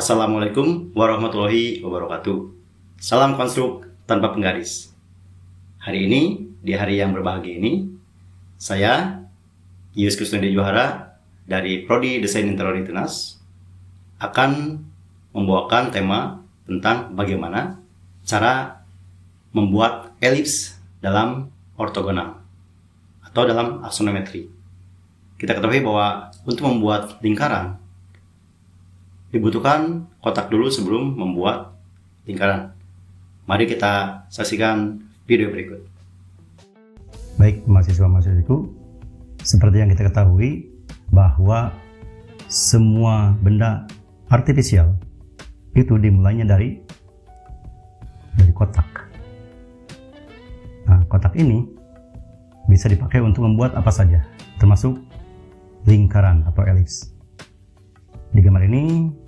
Assalamualaikum warahmatullahi wabarakatuh. Salam konstruk tanpa penggaris. Hari ini, di hari yang berbahagia ini, saya, Yus Kusnadi Juhara dari Prodi Desain Interior Tunas akan membawakan tema tentang bagaimana cara membuat elips dalam ortogonal atau dalam aksonometri. Kita ketahui bahwa untuk membuat lingkaran dibutuhkan kotak dulu sebelum membuat lingkaran. Mari kita saksikan video berikut. Baik mahasiswa-mahasiswiku, seperti yang kita ketahui bahwa semua benda artifisial itu dimulainya dari kotak. Nah, kotak ini bisa dipakai untuk membuat apa saja, termasuk lingkaran atau elips. Di gambar ini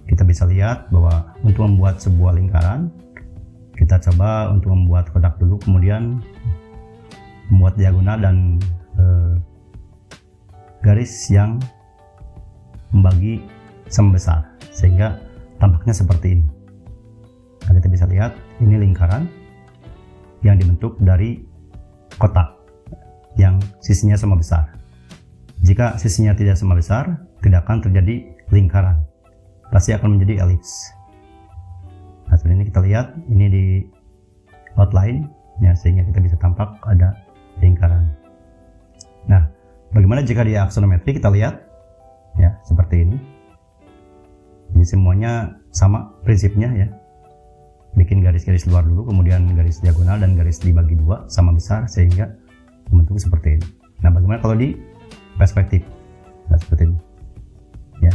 kita bisa lihat bahwa untuk membuat sebuah lingkaran, kita coba untuk membuat kotak dulu, kemudian membuat diagonal dan garis yang membagi sama besar, sehingga tampaknya seperti ini. Nah, kita bisa lihat ini lingkaran yang dibentuk dari kotak yang sisinya sama besar. Jika sisinya tidak sama besar, tidak akan terjadi lingkaran, pasti akan menjadi elips. Nah, seperti ini kita lihat ini di outline ya, sehingga kita bisa tampak ada lingkaran. Nah, bagaimana jika di aksonometri? Kita lihat ya seperti ini. Jadi semuanya sama prinsipnya ya. Bikin garis-garis luar dulu, kemudian garis diagonal dan garis dibagi dua sama besar sehingga membentuk seperti ini. Nah, bagaimana kalau di perspektif? Nah, seperti ini. Ya.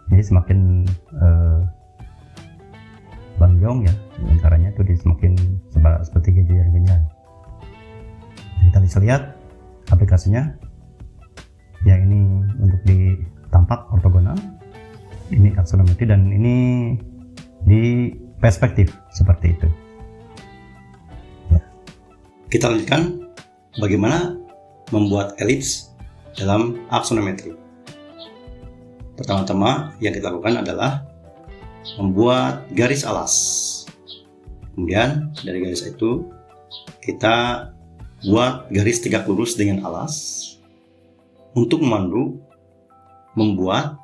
Jadi semakin panjang ya lingkarannya itu semakin seperti jajar-jajar. Kita bisa lihat aplikasinya. Ya, ini untuk di tampak ortogonal, ini aksonometri, dan ini di perspektif seperti itu. Ya. Kita lanjutkan bagaimana membuat elips dalam aksonometri. Pertama-tama yang kita lakukan adalah membuat garis alas. Kemudian dari garis itu kita buat garis tegak lurus dengan alas untuk memandu membuat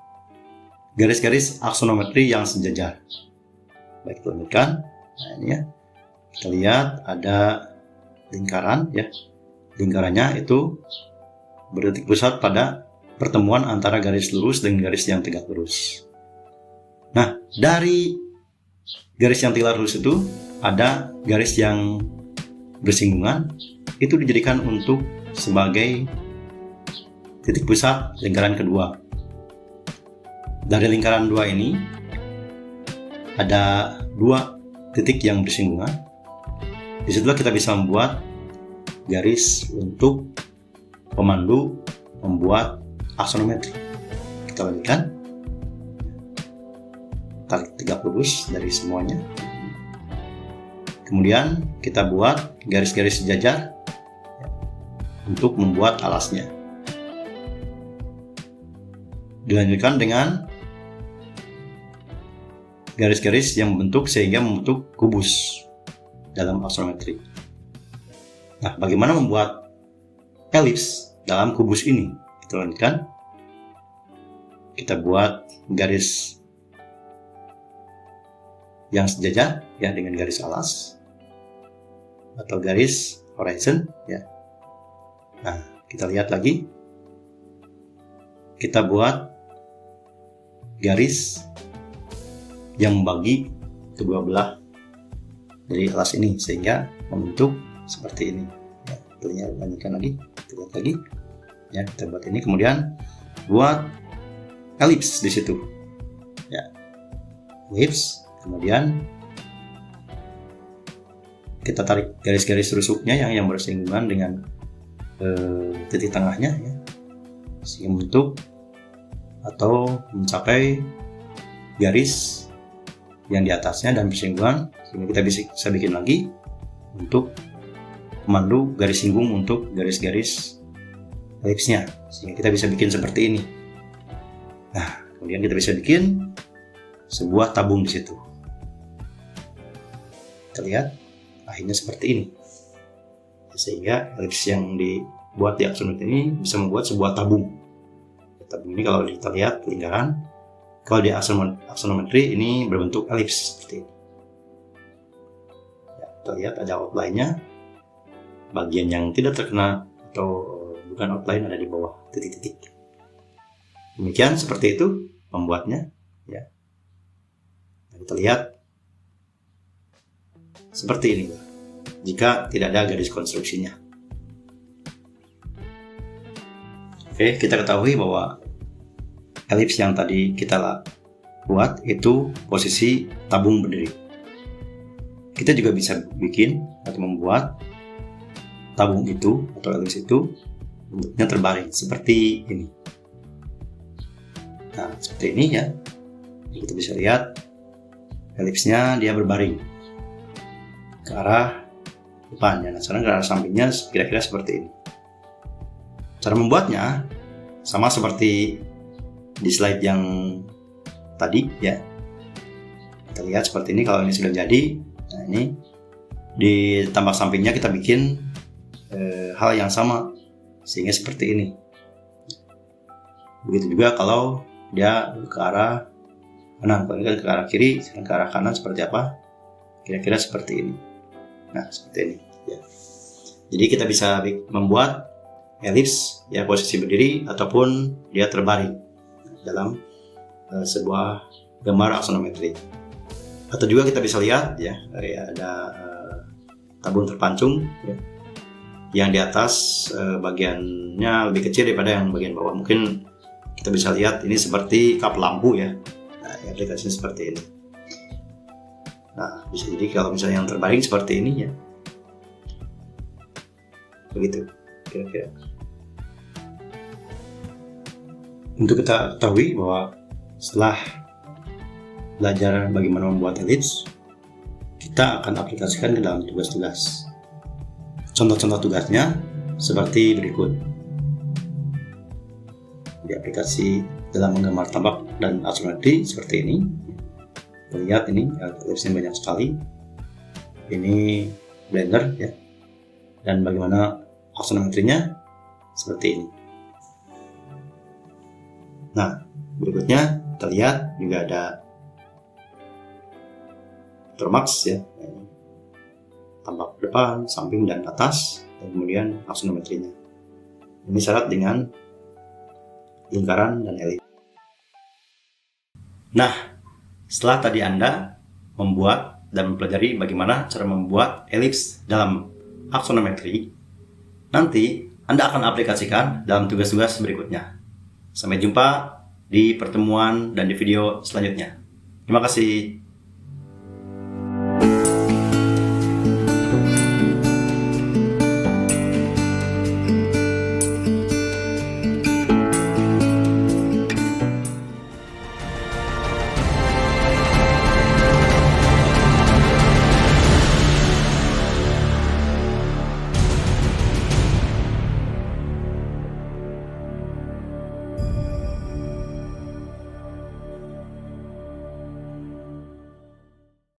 garis-garis aksonometri yang sejajar. Baik, kita lanjutkan. Nah, ini ya. Kita lihat ada lingkaran ya. Lingkarannya itu bertitik pusat pada pertemuan antara garis lurus dengan garis yang tegak lurus. Nah, dari garis yang tegak lurus itu ada garis yang bersinggungan, itu dijadikan untuk sebagai titik pusat lingkaran kedua. Dari lingkaran dua ini ada dua titik yang bersinggungan. Disitulah kita bisa membuat garis untuk pemandu membuat aksonometri. Kita lanjutkan. Tarik tegak lurus dari semuanya. Kemudian kita buat garis-garis sejajar untuk membuat alasnya. Dilanjutkan dengan garis-garis yang membentuk sehingga membentuk kubus dalam aksonometri. Nah, bagaimana membuat elips dalam kubus ini? Kita lanjutkan. Kita buat garis yang sejajar ya dengan garis alas atau garis horizon ya. Nah, kita lihat lagi. Kita buat garis yang membagi kedua belah dari alas ini sehingga membentuk seperti ini. Ya, kita lanjutkan lagi. Kita lihat lagi. Ya, kita buat ini, kemudian buat elips di situ. Ya. Elips, kemudian kita tarik garis-garis rusuknya yang bersinggungan dengan titik tengahnya ya. Sehingga membentuk atau mencapai garis yang di atasnya dan bersinggungan, sehingga kita bisa bikin lagi untuk memandu garis singgung untuk garis-garis elipsnya, sehingga kita bisa bikin seperti ini. Nah, kemudian kita bisa bikin sebuah tabung di situ. Kita lihat akhirnya seperti ini. Sehingga elips yang dibuat di aksonometri ini bisa membuat sebuah tabung. Tabung ini kalau kita lihat lingkaran, kalau di aksonometri ini berbentuk elips seperti ini. Ya, kita lihat ada outline-nya. Bagian yang tidak terkena atau bukan outline ada di bawah titik-titik. Demikian seperti itu membuatnya. Ya. Nah, kita lihat seperti ini jika tidak ada garis konstruksinya. Oke, kita ketahui bahwa elips yang tadi kita buat itu posisi tabung berdiri. Kita juga bisa bikin atau membuat tabung itu atau elips itu bentuknya terbaring seperti ini. Nah, seperti ini ya. Kita bisa lihat elipsnya dia berbaring ke arah depannya. Nah, sekarang ke arah sampingnya kira-kira seperti ini. Cara membuatnya sama seperti di slide yang tadi ya. Kita lihat seperti ini kalau ini sudah jadi. Nah, ini di tampak sampingnya kita bikin hal yang sama sehingga seperti ini. Begitu juga kalau dia ke arah kanan, kalau ini kan ke arah kiri, ke arah kanan seperti apa? Kira-kira seperti ini. Nah, seperti ini ya. Jadi kita bisa membuat elips ya posisi berdiri ataupun dia terbaring dalam sebuah gambar aksonometri. Atau juga kita bisa lihat ya, ada tabung terpancung ya, yang di atas bagiannya lebih kecil daripada yang bagian bawah. Mungkin kita bisa lihat ini seperti kap lampu ya. Nah, aplikasinya seperti ini. Nah, bisa jadi kalau misalnya yang terbaring seperti ini ya. Begitu kira-kira. Untuk kita ketahui bahwa setelah belajar bagaimana membuat elips, kita akan aplikasikan ke dalam tugas-tugas. Contoh-contoh tugasnya seperti berikut. Di aplikasi dalam menggambar tambak dan aksonometri seperti ini. Kita lihat ini elipsnya banyak sekali. Ini Blender ya. Dan bagaimana aksonometrinya seperti ini. Nah, berikutnya kita lihat juga ada Max ya, tampak depan, samping dan atas, dan kemudian aksonometrinya. Ini syarat dengan lingkaran dan elips. Nah, setelah tadi Anda membuat dan mempelajari bagaimana cara membuat elips dalam aksonometri, nanti Anda akan aplikasikan dalam tugas-tugas berikutnya. Sampai jumpa di pertemuan dan di video selanjutnya. Terima kasih.